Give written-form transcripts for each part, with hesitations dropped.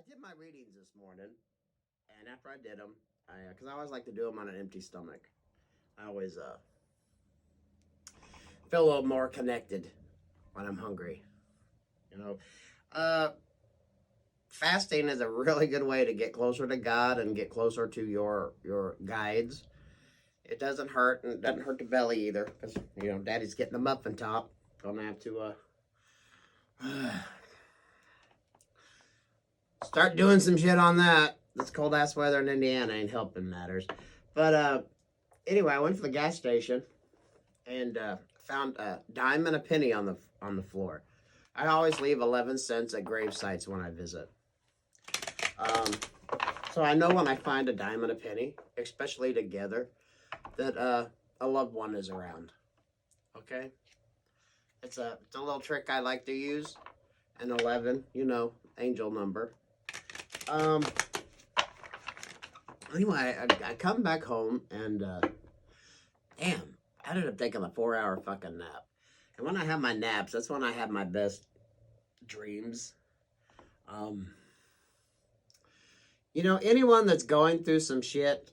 did my readings this morning, and after I did them, because I always like to do them on an empty stomach. I always feel a little more connected when I'm hungry. You know, fasting is a really good way to get closer to God and get closer to your guides. It doesn't hurt, and it doesn't hurt the belly either, because Daddy's getting the muffin top. Gonna have to start doing some shit on that. This cold ass weather in Indiana ain't helping matters. But anyway, I went to the gas station and found a dime and a penny on the floor. I always leave 11 cents at grave sites when I visit. So I know when I find a dime and a penny, especially together, that a loved one is around. Okay? It's a little trick I like to use. An 11, angel number. Anyway, I come back home and damn, I ended up taking a 4-hour fucking nap. And when I have my naps, that's when I have my best dreams. Anyone that's going through some shit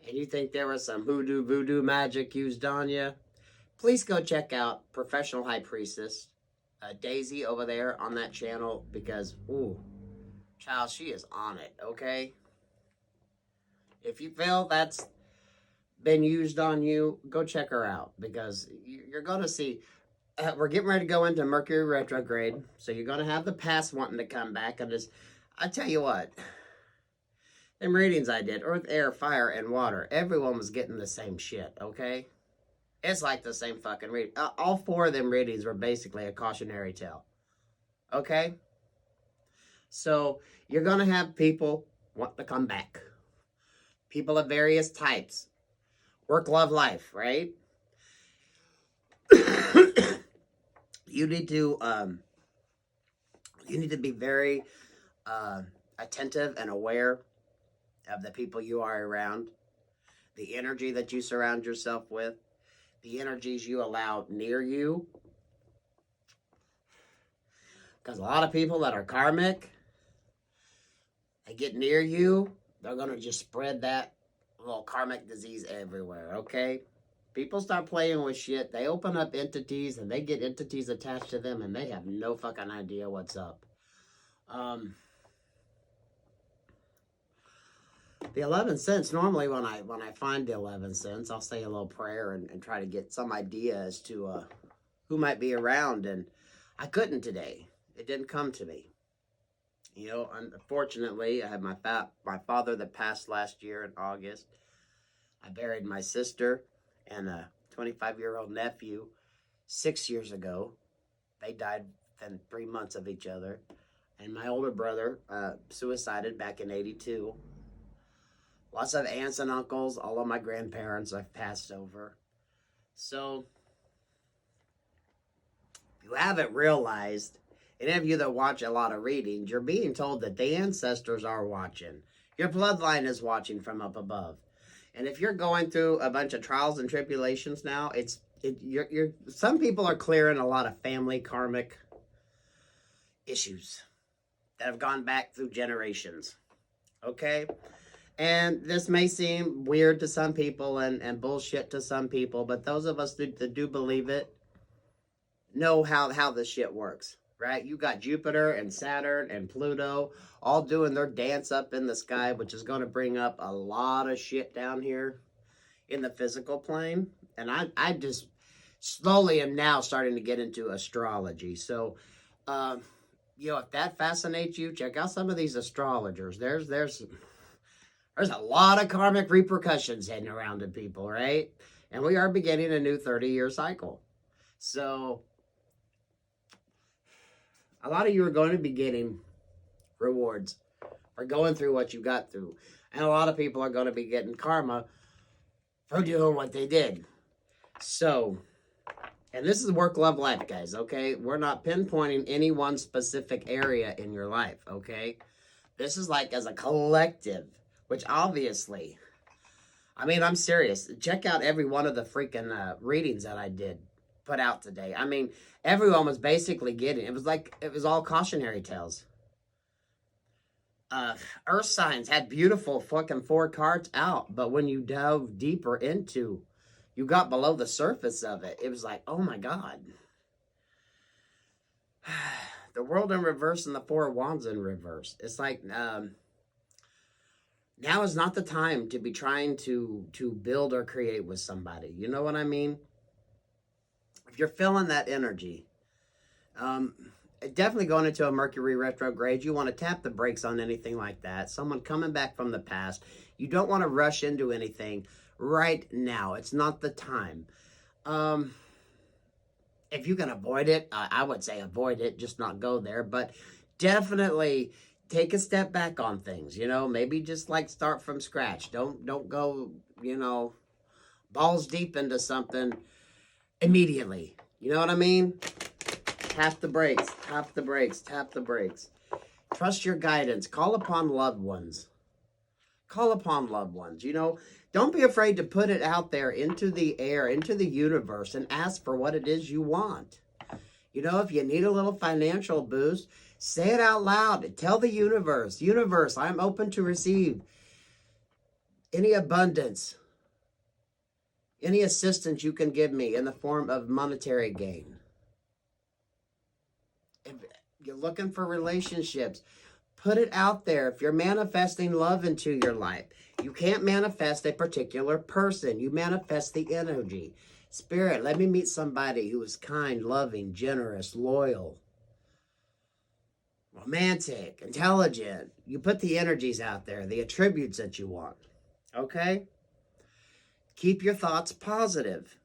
and you think there was some voodoo magic used on you, please go check out Professional High Priestess Daisy over there on that channel, because, ooh, child, she is on it, okay? If you feel that's been used on you, go check her out, because you're going to see, we're getting ready to go into Mercury retrograde, so you're going to have the past wanting to come back, and I tell you what, them readings I did, Earth, Air, Fire, and Water, everyone was getting the same shit, okay? It's like the same fucking reading. All 4 of them readings were basically a cautionary tale. Okay? So, you're going to have people want to come back. People of various types. Work, love, life, right? You need to be very attentive and aware of the people you are around, the energy that you surround yourself with, the energies you allow near you. Because a lot of people that are karmic, they get near you, they're going to just spread that little karmic disease everywhere, okay? People start playing with shit, they open up entities, and they get entities attached to them, and they have no fucking idea what's up. The 11 cents, normally when I find the 11 cents, I'll say a little prayer and try to get some idea as to who might be around, and I couldn't today. It didn't come to me. Unfortunately, I had my father that passed last year in August. I buried my sister and a 25-year-old nephew 6 years ago. They died within 3 months of each other. And my older brother suicided back in 82. Lots of aunts and uncles, all of my grandparents I've passed over. So, if you haven't realized, any of you that watch a lot of readings, you're being told that the ancestors are watching. Your bloodline is watching from up above. And if you're going through a bunch of trials and tribulations now, some people are clearing a lot of family karmic issues that have gone back through generations. Okay? And this may seem weird to some people and bullshit to some people, but those of us that do believe it know how this shit works, right? You got Jupiter and Saturn and Pluto all doing their dance up in the sky, which is going to bring up a lot of shit down here in the physical plane. And I just slowly am now starting to get into astrology. So, if that fascinates you, check out some of these astrologers. There's a lot of karmic repercussions hanging around in people, right? And we are beginning a new 30-year cycle. So, a lot of you are going to be getting rewards for going through what you got through. And a lot of people are going to be getting karma for doing what they did. So, and this is work, love, life, guys, okay? We're not pinpointing any one specific area in your life, okay? This is like as a collective. Which obviously, I'm serious. Check out every one of the freaking readings that I put out today. Everyone was basically getting, it was all cautionary tales. Earth signs had beautiful fucking 4 cards out, but when you dove deeper into, you got below the surface of it, it was like, oh my God. The world in reverse and the 4 of wands in reverse. It's like, now is not the time to be trying to build or create with somebody. You know what I mean? If you're feeling that energy, definitely going into a Mercury retrograde, you want to tap the brakes on anything like that. Someone coming back from the past. You don't want to rush into anything right now. It's not the time. If you can avoid it, I would say avoid it, just not go there. But definitely take a step back on things. You know, maybe just like start from scratch. Don't go, you know, balls deep into something immediately. You know what I mean? Tap the brakes, tap the brakes, tap the brakes. Trust your guidance. Call upon loved ones. Call upon loved ones. You know, don't be afraid to put it out there into the air, into the universe, and ask for what it is you want. You know, if you need a little financial boost, say it out loud. Tell the universe, universe, I'm open to receive any abundance, any assistance you can give me in the form of monetary gain. If you're looking for relationships, put it out there. If you're manifesting love into your life, you can't manifest a particular person. You manifest the energy. Spirit, let me meet somebody who is kind, loving, generous, loyal, romantic, intelligent. You put the energies out there, the attributes that you want. Okay? Keep your thoughts positive.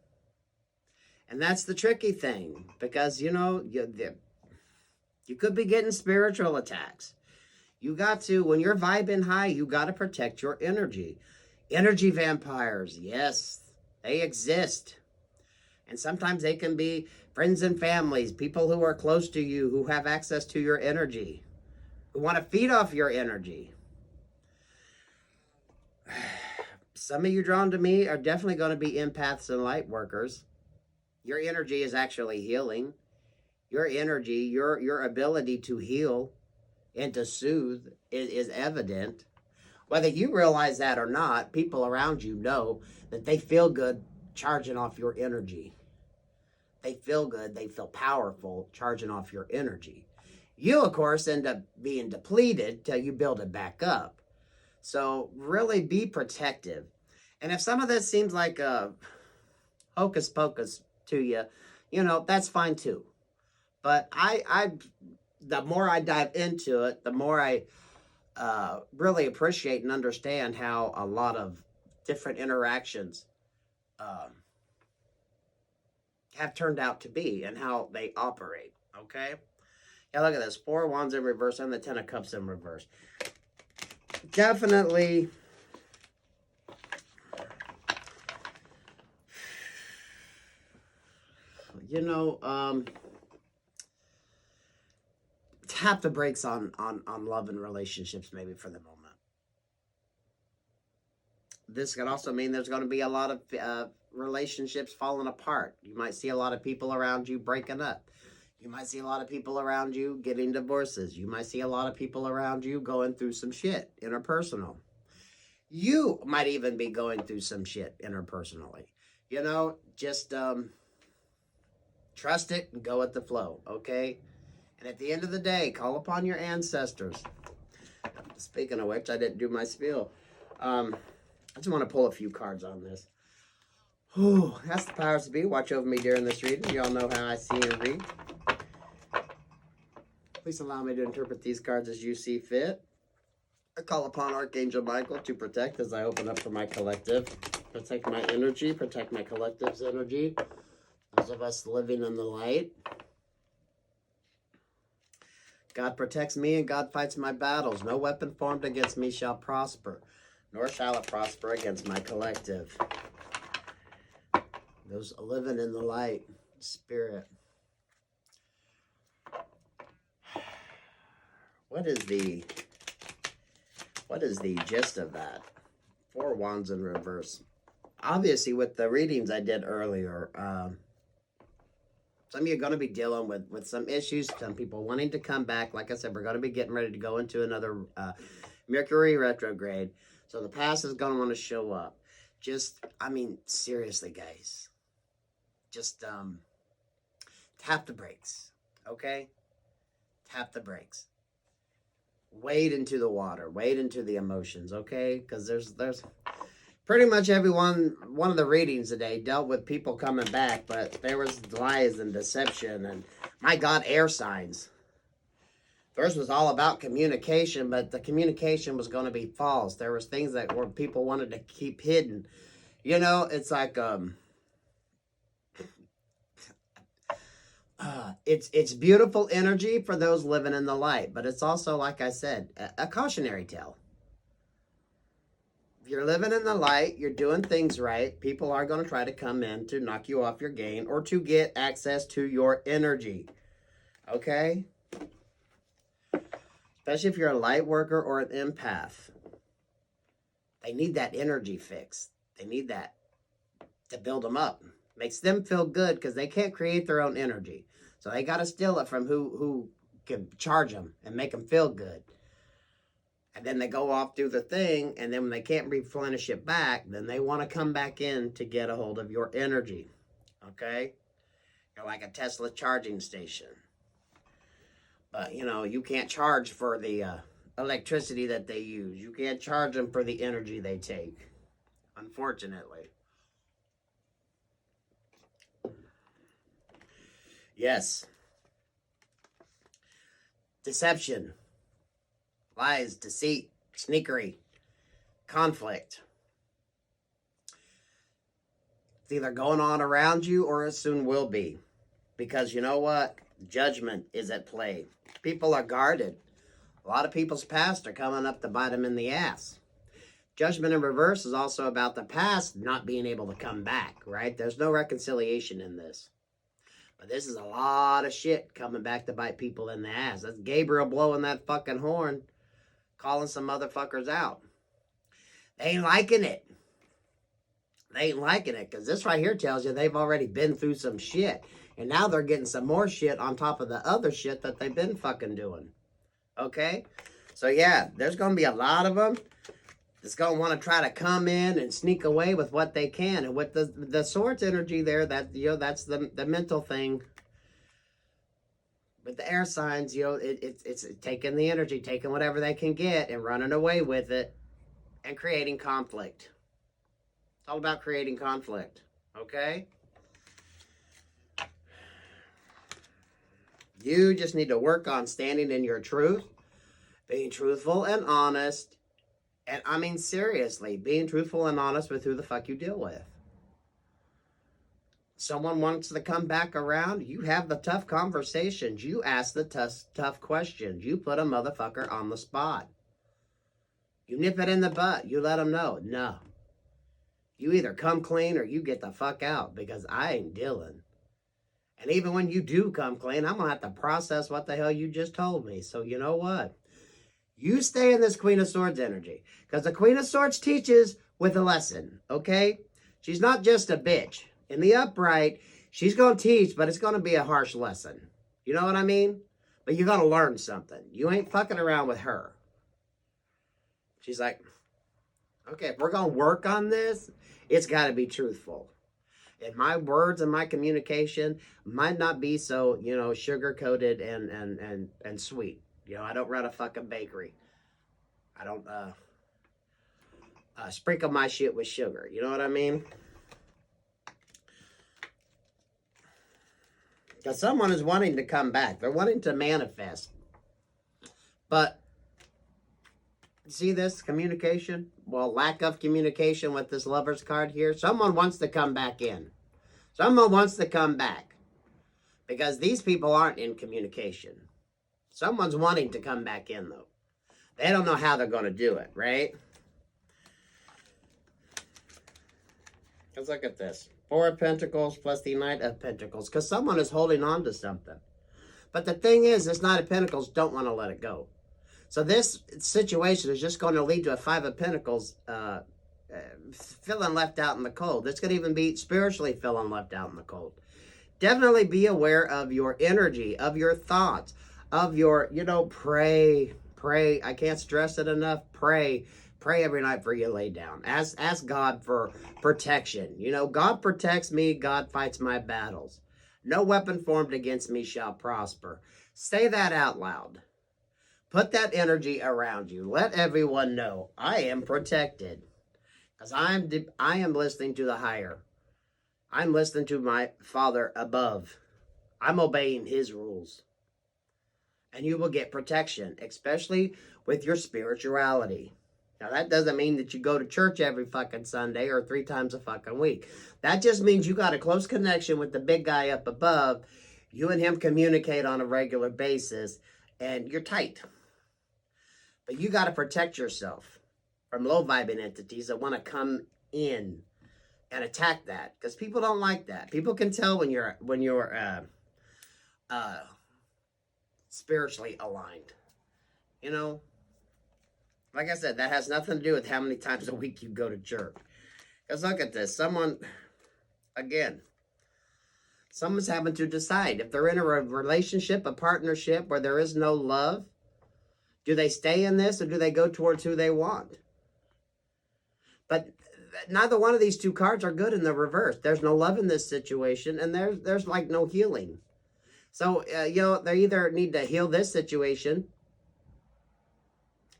And that's the tricky thing, because, you know, you could be getting spiritual attacks. You got to, when you're vibing high, you got to protect your energy. Energy vampires, yes, they exist. And sometimes they can be friends and families, people who are close to you, who have access to your energy, who want to feed off your energy. Some of you drawn to me are definitely going to be empaths and light workers. Your energy is actually healing. Your energy, your ability to heal and to soothe is evident. Whether you realize that or not, people around you know that they feel good charging off your energy. They feel good, they feel powerful charging off your energy. You, of course, end up being depleted till you build it back up. So really be protective. And if some of this seems like a hocus pocus to you, you know, that's fine too. But the more I dive into it, the more I really appreciate and understand how a lot of different interactions have turned out to be and how they operate. Okay? Yeah, look at this. 4 of Wands in reverse and the 10 of Cups in reverse. Definitely. You know, tap the brakes on love and relationships maybe for the moment. This could also mean there's going to be a lot of relationships falling apart. You might see a lot of people around you breaking up. You might see a lot of people around you getting divorces. You might see a lot of people around you going through some shit interpersonal. You might even be going through some shit interpersonally. You know, just trust it and go with the flow, okay? And at the end of the day, call upon your ancestors. Speaking of which, I didn't do my spiel. I just want to pull a few cards on this. Whew, that's the powers to be. Watch over me during this reading. You all know how I see and read. Please allow me to interpret these cards as you see fit. I call upon Archangel Michael to protect as I open up for my collective. Protect my energy, protect my collective's energy. Those of us living in the light. God protects me and God fights my battles. No weapon formed against me shall prosper, nor shall it prosper against my collective. Those living in the light, spirit. What is the gist of that? 4 Wands in reverse. Obviously, with the readings I did earlier, Some of you are going to be dealing with some issues, some people wanting to come back. Like I said, we're going to be getting ready to go into another Mercury retrograde. So the past is going to want to show up. Just, I mean, seriously, guys. Just tap the brakes, okay? Tap the brakes. Wade into the water. Wade into the emotions, okay? Because there's pretty much one of the readings today dealt with people coming back, but there was lies and deception and, my God, air signs. First was all about communication, but the communication was going to be false. There was things that were people wanted to keep hidden. You know, it's like it's beautiful energy for those living in the light, but it's also, like I said, a cautionary tale. If you're living in the light, you're doing things right, people are going to try to come in to knock you off your game or to get access to your energy. Okay? Especially if you're a light worker or an empath. They need that energy fix. They need that to build them up. Makes them feel good because they can't create their own energy. So they got to steal it from who can charge them and make them feel good. And then they go off, do the thing, and then when they can't replenish it back, then they want to come back in to get a hold of your energy. Okay? You're like a Tesla charging station. But, you know, you can't charge for the electricity that they use. You can't charge them for the energy they take, unfortunately. Yes. Deception. Lies, deceit, sneakery, conflict. It's either going on around you or it soon will be. Because you know what? Judgment is at play. People are guarded. A lot of people's past are coming up to bite them in the ass. Judgment in reverse is also about the past not being able to come back, right? There's no reconciliation in this. But this is a lot of shit coming back to bite people in the ass. That's Gabriel blowing that fucking horn, calling some motherfuckers out. They ain't liking it. They ain't liking it because this right here tells you they've already been through some shit. And now they're getting some more shit on top of the other shit that they've been fucking doing. Okay? So yeah, there's going to be a lot of them that's going to want to try to come in and sneak away with what they can. And with the swords energy there, that, you know, that's the mental thing. With the air signs, you know, it's taking the energy, taking whatever they can get and running away with it and creating conflict. It's all about creating conflict. Okay? You just need to work on standing in your truth, being truthful and honest. And I mean, seriously, being truthful and honest with who the fuck you deal with. Someone wants to come back around, you have the tough conversations. You ask the tough questions. You put a motherfucker on the spot. You nip it in the butt. You let them know, no. You either come clean or you get the fuck out because I ain't dealing. And even when you do come clean, I'm going to have to process what the hell you just told me. So you know what? You stay in this Queen of Swords energy. Because the Queen of Swords teaches with a lesson, okay? She's not just a bitch. In the upright, she's going to teach, but it's going to be a harsh lesson. You know what I mean? But you're going to learn something. You ain't fucking around with her. She's like, okay, if we're going to work on this, it's got to be truthful. And my words and my communication might not be so, you know, sugar-coated and sweet. You know, I don't run a fucking bakery. I don't sprinkle my shit with sugar. You know what I mean? Because someone is wanting to come back. They're wanting to manifest. But, see this communication? Well, lack of communication with this Lover's card here. Someone wants to come back in. Someone wants to come back. Because these people aren't in communication. Someone's wanting to come back in, though. They don't know how they're going to do it, right? Let's look at this. 4 of Pentacles plus the Knight of Pentacles. Because someone is holding on to something. But the thing is, this Knight of Pentacles don't want to let it go. So this situation is just going to lead to a 5 of Pentacles feeling left out in the cold. It's going to even be spiritually feeling left out in the cold. Definitely be aware of your energy, of your thoughts, of your, pray. I can't stress it enough. Pray every night before you lay down. Ask God for protection. God protects me. God fights my battles. No weapon formed against me shall prosper. Say that out loud. Put that energy around you. Let everyone know I am protected. Because I am listening to the higher. I'm listening to my Father above. I'm obeying his rules. And you will get protection, especially with your spirituality. Now, that doesn't mean that you go to church every fucking Sunday or 3 times a fucking week. That just means you got a close connection with the big guy up above. You and him communicate on a regular basis, and you're tight. But you got to protect yourself from low-vibing entities that want to come in and attack that, because people don't like that. People can tell when you're spiritually aligned. Like I said, that has nothing to do with how many times a week you go to church. Because look at this. Someone's having to decide if they're in a relationship, a partnership where there is no love. Do they stay in this, or do they go towards who they want? But neither one of these 2 cards are good in the reverse. There's no love in this situation, and there's like no healing. So, they either need to heal this situation,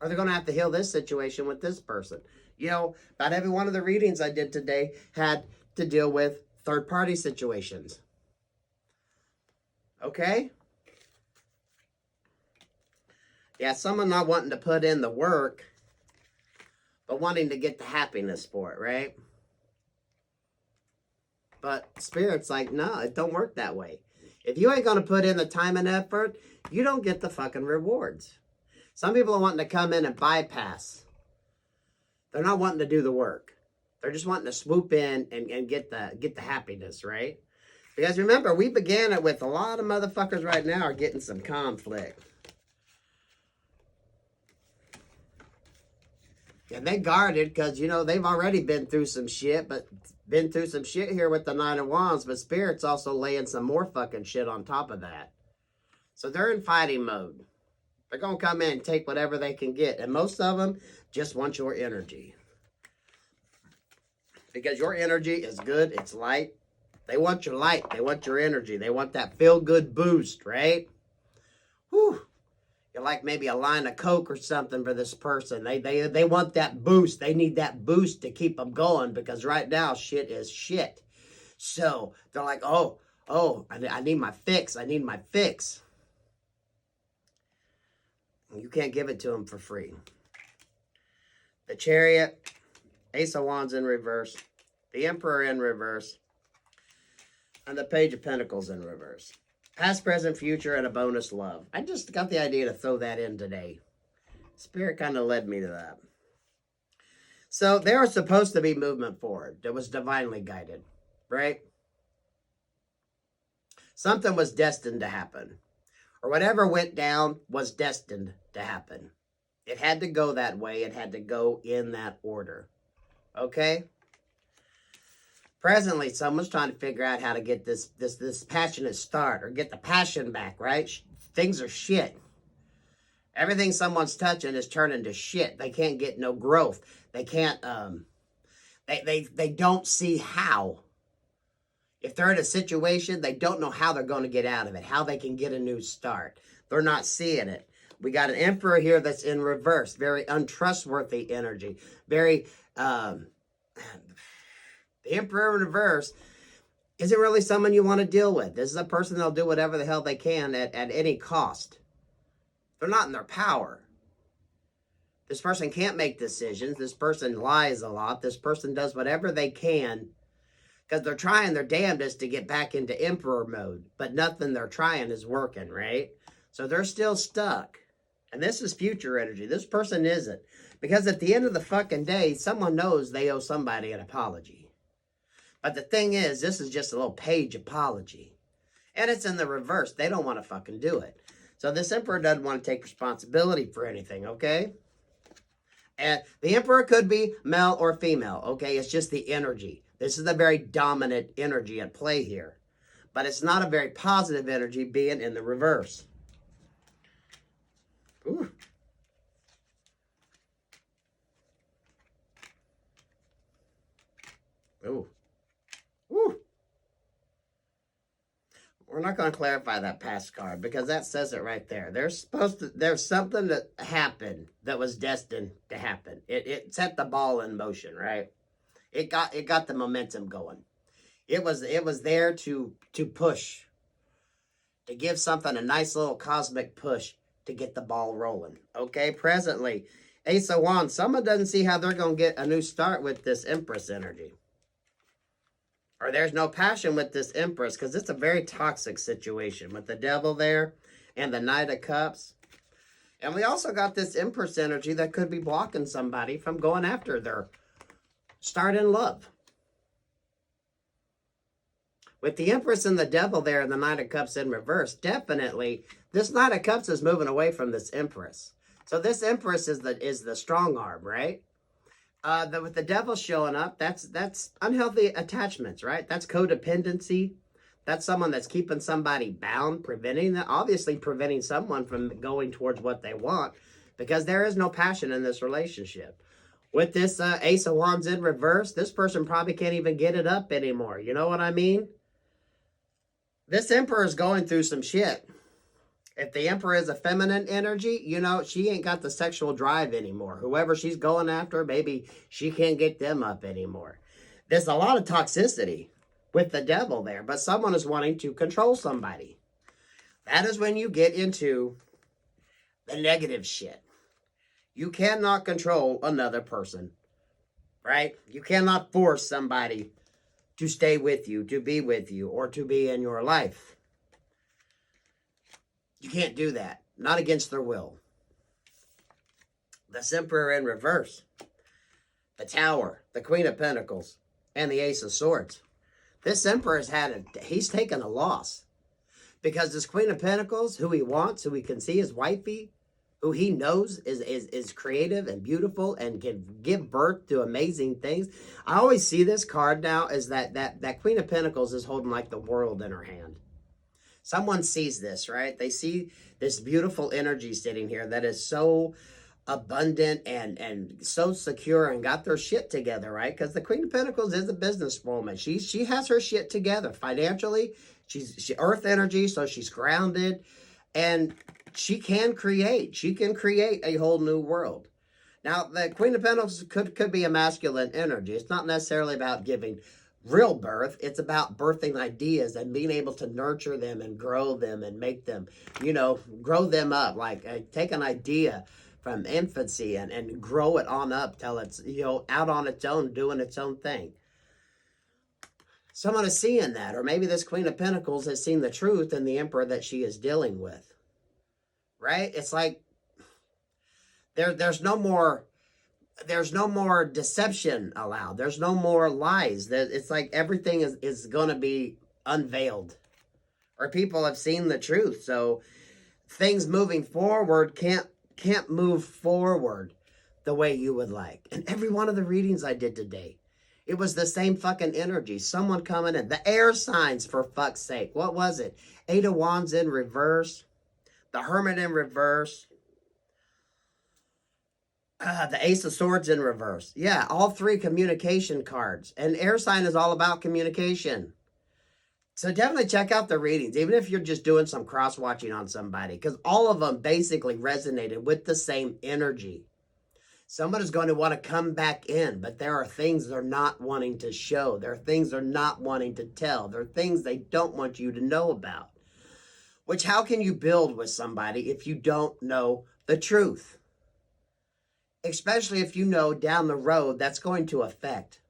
or they're going to have to heal this situation with this person. About every one of the readings I did today had to deal with third-party situations. Okay? Yeah, someone not wanting to put in the work, but wanting to get the happiness for it, right? But Spirit's like, no, it don't work that way. If you ain't going to put in the time and effort, you don't get the fucking rewards. Some people are wanting to come in and bypass. They're not wanting to do the work. They're just wanting to swoop in and get the happiness, right? Because remember, we began it with a lot of motherfuckers right now are getting some conflict. And they guarded because, they've already been through some shit, here with the 9 of Wands, but Spirit's also laying some more fucking shit on top of that. So they're in fighting mode. They're going to come in and take whatever they can get. And most of them just want your energy. Because your energy is good. It's light. They want your light. They want your energy. They want that feel-good boost, right? Whew. You're like maybe a line of Coke or something for this person. They want that boost. They need that boost to keep them going. Because right now, shit is shit. So they're like, oh, I need my fix. I need my fix. You can't give it to them for free. The Chariot, Ace of Wands in reverse, the Emperor in reverse, and the Page of Pentacles in reverse. Past, present, future, and a bonus love. I just got the idea to throw that in today. Spirit kind of led me to that. So there was supposed to be movement forward that was divinely guided, right? Something was destined to happen. Or whatever went down was destined to happen. It had to go that way. It had to go in that order. Okay? Presently, someone's trying to figure out how to get this passionate start or get the passion back, right? Things are shit. Everything someone's touching is turning to shit. They can't get no growth. They can't, they don't see how. If they're in a situation, they don't know how they're going to get out of it, how they can get a new start. They're not seeing it. We got an Emperor here that's in reverse, very untrustworthy energy. The Emperor in reverse isn't really someone you want to deal with. This is a person that'll do whatever the hell they can at any cost. They're not in their power. This person can't make decisions. This person lies a lot. This person does whatever they can because they're trying their damnedest to get back into Emperor mode, but nothing they're trying is working, right? So they're still stuck. And this is future energy. This person isn't. Because at the end of the fucking day, someone knows they owe somebody an apology. But the thing is, this is just a little page apology. And it's in the reverse. They don't want to fucking do it. So this Emperor doesn't want to take responsibility for anything, okay? And the Emperor could be male or female, okay? It's just the energy. This is the very dominant energy at play here. But it's not a very positive energy being in the reverse. Ooh. Ooh. Ooh. We're not going to clarify that past card because that says it right there. There's something that happened that was destined to happen. It set the ball in motion, right? It got the momentum going. It was there to push, to give something a nice little cosmic push to get the ball rolling. Okay, presently, Ace of Wands, someone doesn't see how they're going to get a new start with this Empress energy. Or there's no passion with this Empress because it's a very toxic situation with the Devil there and the Knight of Cups. And we also got this Empress energy that could be blocking somebody from going after their start in love. With the Empress and the Devil there and the Knight of Cups in reverse, definitely this Knight of Cups is moving away from this Empress. So this Empress is the strong arm, right? With the Devil showing up, that's unhealthy attachments, right? That's codependency. That's someone that's keeping somebody bound, obviously preventing someone from going towards what they want, because there is no passion in this relationship. With this Ace of Wands in reverse, this person probably can't even get it up anymore. You know what I mean? This Emperor is going through some shit. If the Emperor is a feminine energy, you know, she ain't got the sexual drive anymore. Whoever she's going after, maybe she can't get them up anymore. There's a lot of toxicity with the Devil there, but someone is wanting to control somebody. That is when you get into the negative shit. You cannot control another person, right? You cannot force somebody to stay with you, to be with you, or to be in your life. You can't do that. Not against their will. The Emperor in reverse. The Tower. The Queen of Pentacles. And the Ace of Swords. This Emperor he's taken a loss. Because this Queen of Pentacles, who he wants, who he can see as wifey, who he knows is creative and beautiful and can give birth to amazing things. I always see this card now as that Queen of Pentacles is holding like the world in her hand. Someone sees this, right? They see this beautiful energy sitting here that is so abundant and so secure and got their shit together, right? Because the Queen of Pentacles is a businesswoman. She has her shit together financially. She's earth energy, so she's grounded. And she can create. She can create a whole new world. Now, the Queen of Pentacles could be a masculine energy. It's not necessarily about giving real birth. It's about birthing ideas and being able to nurture them and grow them and make them, grow them up. Like take an idea from infancy and grow it on up till it's, out on its own, doing its own thing. Someone is seeing that, or maybe this Queen of Pentacles has seen the truth in the Emperor that she is dealing with. Right? It's like there's no more deception allowed. There's no more lies. It's like everything is going to be unveiled, or people have seen the truth. So things moving forward can't move forward the way you would like. And every one of the readings I did today, it was the same fucking energy. Someone coming in. The air signs, for fuck's sake. What was it? Eight of Wands in reverse. The Hermit in reverse. The Ace of Swords in reverse. Yeah, all three communication cards. And air sign is all about communication. So definitely check out the readings, even if you're just doing some cross-watching on somebody, because all of them basically resonated with the same energy. Someone is going to want to come back in, but there are things they're not wanting to show. There are things they're not wanting to tell. There are things they don't want you to know about. Which, how can you build with somebody if you don't know the truth? Especially if you know down the road that's going to affect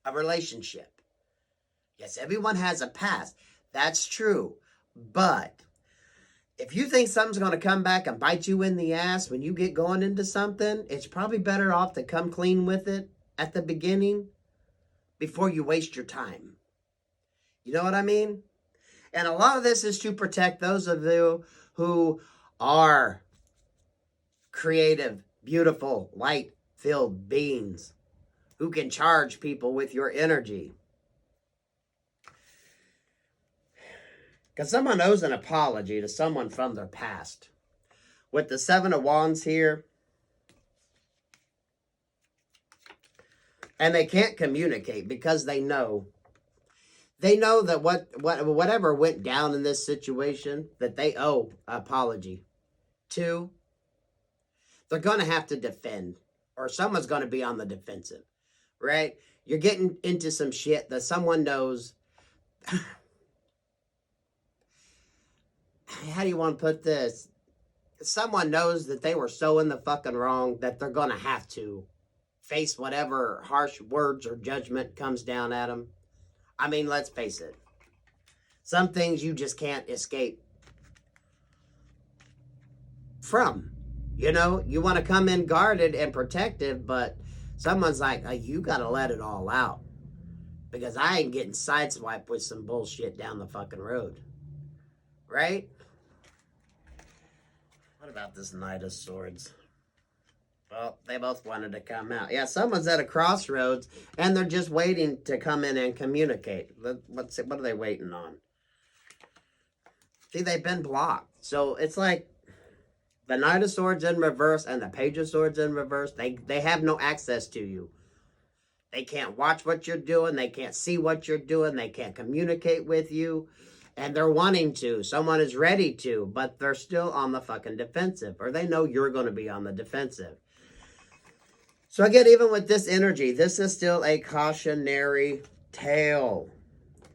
a relationship. Yes, everyone has a past. That's true. But if you think something's going to come back and bite you in the ass when you get going into something, it's probably better off to come clean with it at the beginning before you waste your time. You know what I mean? And a lot of this is to protect those of you who are creative, beautiful, light-filled beings who can charge people with your energy. Because someone owes an apology to someone from their past. With the Seven of Wands here, and they can't communicate because they know that whatever went down in this situation, that they owe an apology to. They're going to have to defend, or someone's going to be on the defensive, right? You're getting into some shit that someone knows. How do you want to put this? Someone knows that they were so in the fucking wrong that they're going to have to face whatever harsh words or judgment comes down at them. I mean, let's face it. Some things you just can't escape from. You know, you want to come in guarded and protective, but someone's like, you got to let it all out. Because I ain't getting sideswiped with some bullshit down the fucking road. Right? What about this Knight of Swords? Well, they both wanted to come out. Yeah, someone's at a crossroads, and they're just waiting to come in and communicate. What are they waiting on? See, they've been blocked. So it's like the Knight of Swords in reverse and the Page of Swords in reverse. They have no access to you. They can't watch what you're doing. They can't see what you're doing. They can't communicate with you. And they're wanting to. Someone is ready to, but they're still on the fucking defensive. Or they know you're going to be on the defensive. So again, even with this energy, this is still a cautionary tale.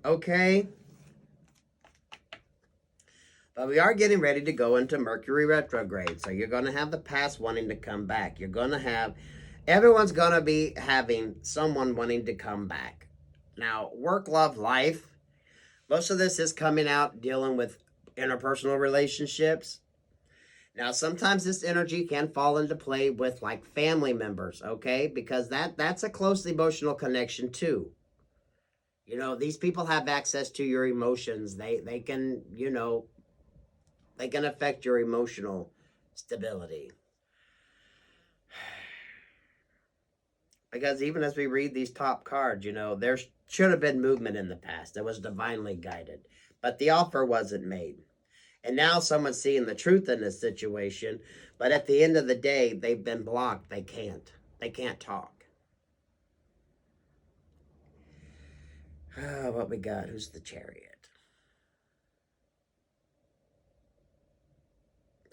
Okay? But we are getting ready to go into Mercury retrograde. So you're going to have the past wanting to come back. You're going to have, everyone's going to be having someone wanting to come back. Now, work, love, life. Most of this is coming out dealing with interpersonal relationships. Now, sometimes this energy can fall into play with like family members, okay? Because that's a close emotional connection too. You know, these people have access to your emotions. They can, you know, they can affect your emotional stability. Because even as we read these top cards, you know, there should have been movement in the past. It was divinely guided. But the offer wasn't made. And now someone's seeing the truth in this situation. But at the end of the day, they've been blocked. They can't. They can't talk. What we got? Who's the Chariot?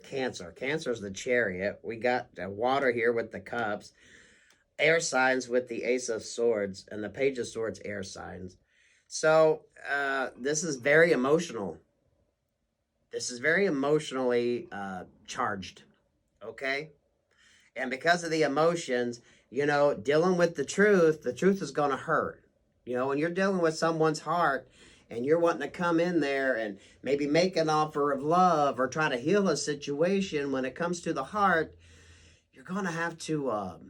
Cancer. Cancer's the Chariot. We got water here with the Cups. Air signs with the Ace of Swords, and the Page of Swords, air signs. So this is very emotional. This is very emotionally charged, okay? And because of the emotions, you know, dealing with the truth is going to hurt. You know, when you're dealing with someone's heart and you're wanting to come in there and maybe make an offer of love or try to heal a situation, when it comes to the heart, you're going to have to...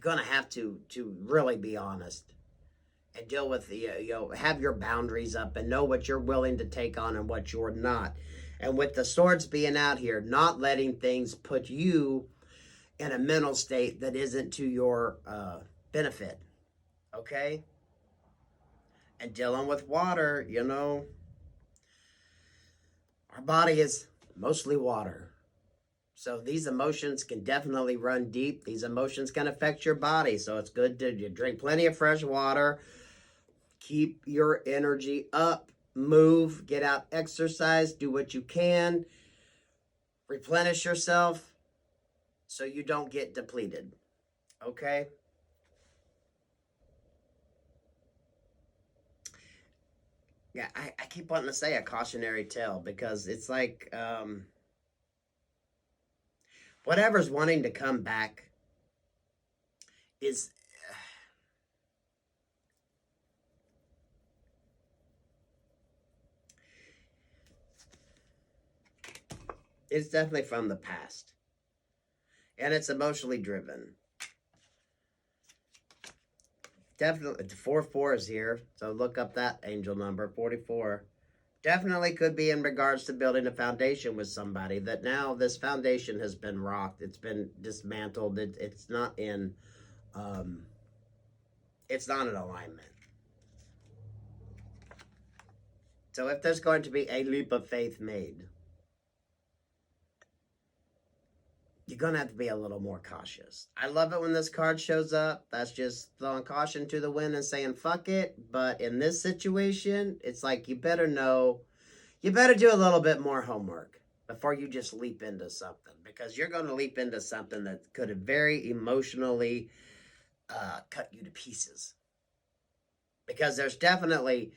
going to have to really be honest and deal with the, you know, have your boundaries up and know what you're willing to take on and what you're not. And with the swords being out here, not letting things put you in a mental state that isn't to your benefit. Okay? And dealing with water, you know, our body is mostly water. So these emotions can definitely run deep. These emotions can affect your body. So it's good to drink plenty of fresh water. Keep your energy up. Move. Get out, exercise. Do what you can. Replenish yourself so you don't get depleted. Okay? Yeah, I keep wanting to say a cautionary tale because it's like... whatever's wanting to come back is... it's definitely from the past. And it's emotionally driven. Definitely, 44 is here. So look up that angel number, 44. Definitely could be in regards to building a foundation with somebody that now this foundation has been rocked. It's been dismantled. It's not in, it's not in alignment. So if there's going to be a leap of faith made, you're going to have to be a little more cautious. I love it when this card shows up. That's just throwing caution to the wind and saying, fuck it. But in this situation, it's like you better know, you better do a little bit more homework before you just leap into something. Because you're going to leap into something that could have very emotionally cut you to pieces. Because there's definitely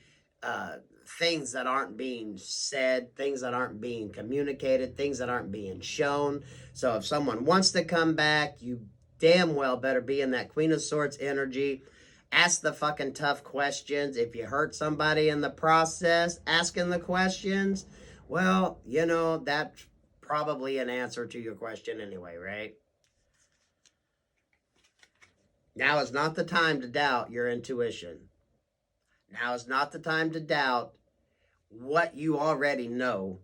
things that aren't being said, things that aren't being communicated, things that aren't being shown. So if someone wants to come back, you damn well better be in that Queen of Swords energy. Ask the fucking tough questions. If you hurt somebody in the process, asking the questions, well, you know, that's probably an answer to your question anyway, right? Now is not the time to doubt your intuition. Now is not the time to doubt what you already know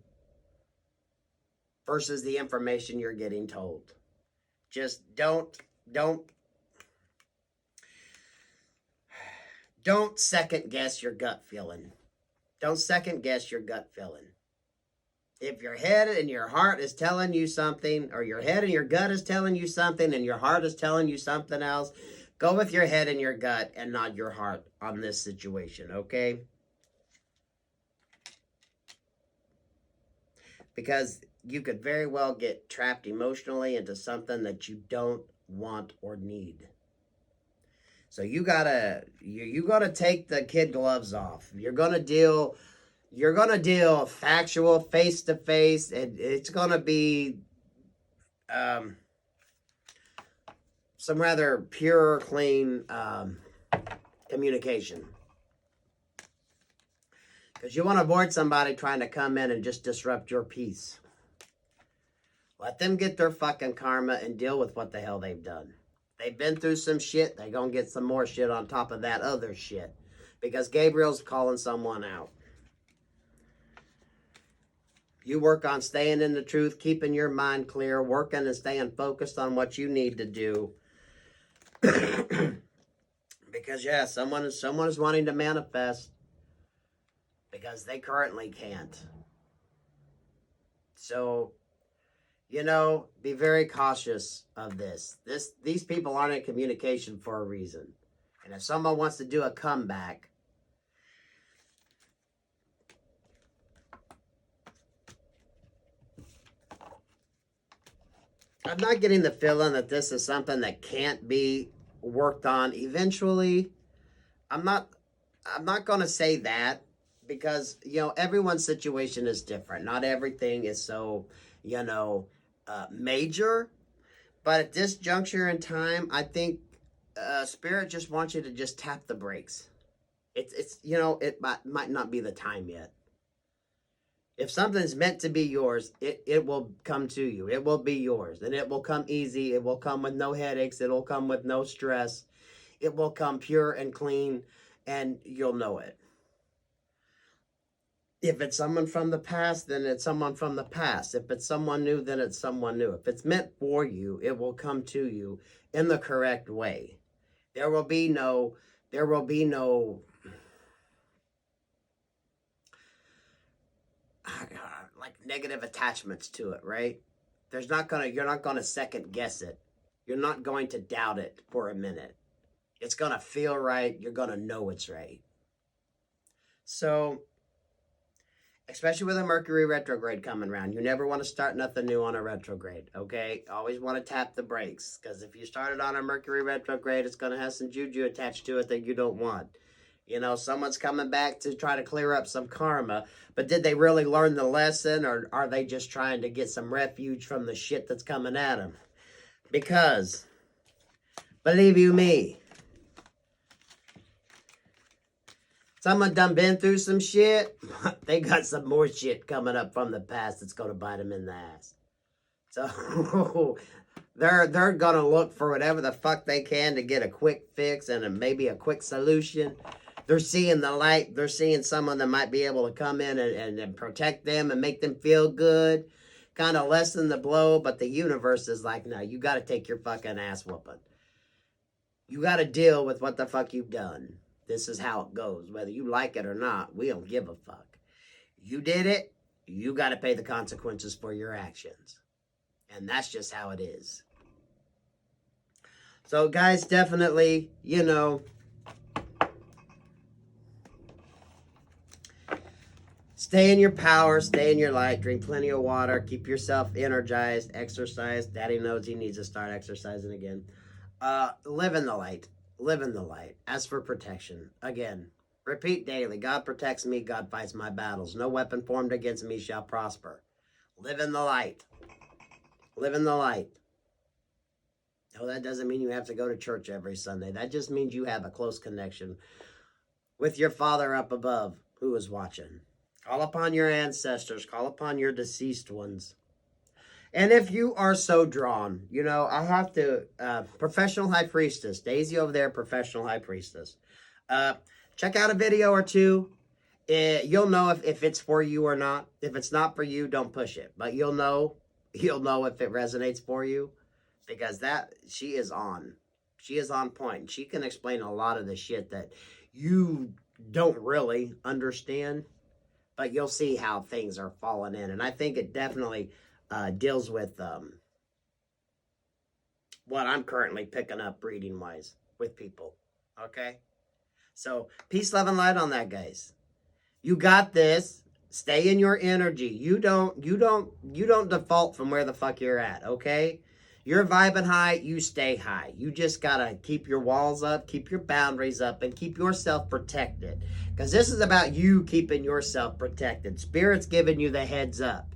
versus the information you're getting told. Just don't second guess your gut feeling. Don't second guess your gut feeling. If your head and your heart is telling you something, or your head and your gut is telling you something, and your heart is telling you something else, go with your head and your gut and not your heart on this situation, okay? Because you could very well get trapped emotionally into something that you don't want or need. So you gotta take the kid gloves off. You're gonna deal factual, face to face, and it's gonna be some rather pure, clean communication. Because you want to avoid somebody trying to come in and just disrupt your peace. Let them get their fucking karma and deal with what the hell they've done. They've been through some shit. They're going to get some more shit on top of that other shit. Because Gabriel's calling someone out. You work on staying in the truth, keeping your mind clear, working and staying focused on what you need to do. Because, yeah, someone is wanting to manifest. Because they currently can't. So, you know, be very cautious of this. These people aren't in communication for a reason. And if someone wants to do a comeback, I'm not getting the feeling that this is something that can't be worked on eventually. I'm not going to say that. Because, you know, everyone's situation is different. Not everything is so, you know, major. But at this juncture in time, I think Spirit just wants you to just tap the brakes. It's you know, it might not be the time yet. If something's meant to be yours, it will come to you. It will be yours. And it will come easy. It will come with no headaches. It will come with no stress. It will come pure and clean. And you'll know it. If it's someone from the past, then it's someone from the past. If it's someone new, then it's someone new. If it's meant for you, it will come to you in the correct way. There will be no like negative attachments to it, right? You're not gonna second guess it. You're not going to doubt it for a minute. It's gonna feel right. You're gonna know it's right. So, especially with a Mercury retrograde coming around. You never want to start nothing new on a retrograde, okay? Always want to tap the brakes. Because if you started on a Mercury retrograde, it's going to have some juju attached to it that you don't want. You know, someone's coming back to try to clear up some karma. But did they really learn the lesson? Or are they just trying to get some refuge from the shit that's coming at them? Because, believe you me, someone done been through some shit. They got some more shit coming up from the past that's going to bite them in the ass. So they're going to look for whatever the fuck they can to get a quick fix and maybe a quick solution. They're seeing the light. They're seeing someone that might be able to come in and protect them and make them feel good. Kind of lessen the blow. But the universe is like, no, you got to take your fucking ass whooping. You got to deal with what the fuck you've done. This is how it goes. Whether you like it or not, we don't give a fuck. You did it. You got to pay the consequences for your actions. And that's just how it is. So, guys, definitely, you know, stay in your power, stay in your light, drink plenty of water, keep yourself energized, exercise. Daddy knows he needs to start exercising again. Live in the light. Live in the light. As for protection, again, repeat daily. God protects me. God fights my battles. No weapon formed against me shall prosper. Live in the light. Live in the light. No, that doesn't mean you have to go to church every Sunday. That just means you have a close connection with your Father up above who is watching. Call upon your ancestors. Call upon your deceased ones. And if you are so drawn, you know, I have to, Professional High Priestess, Daisy over there, Professional High Priestess. Check out a video or two. You'll know if it's for you or not. If it's not for you, don't push it. But you'll know if it resonates for you. Because she is on point. She can explain a lot of the shit that you don't really understand. But you'll see how things are falling in. And I think it definitely deals with what I'm currently picking up reading-wise with people. Okay? So, peace, love, and light on that, guys. You got this. Stay in your energy. You don't default from where the fuck you're at, okay? You're vibing high, you stay high. You just gotta keep your walls up, keep your boundaries up, and keep yourself protected. Because this is about you keeping yourself protected. Spirit's giving you the heads up.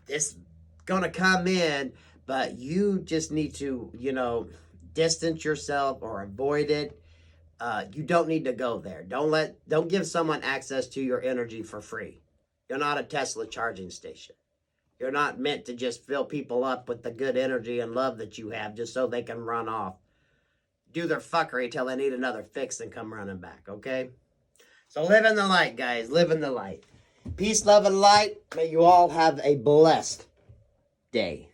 It's gonna come in, but you just need to, you know, distance yourself or avoid it. You don't need to go there. Don't give someone access to your energy for free. You're not a Tesla charging station. You're not meant to just fill people up with the good energy and love that you have just so they can run off. Do their fuckery till they need another fix and come running back, okay? So live in the light, guys. Live in the light. Peace, love, and light. May you all have a blessed day.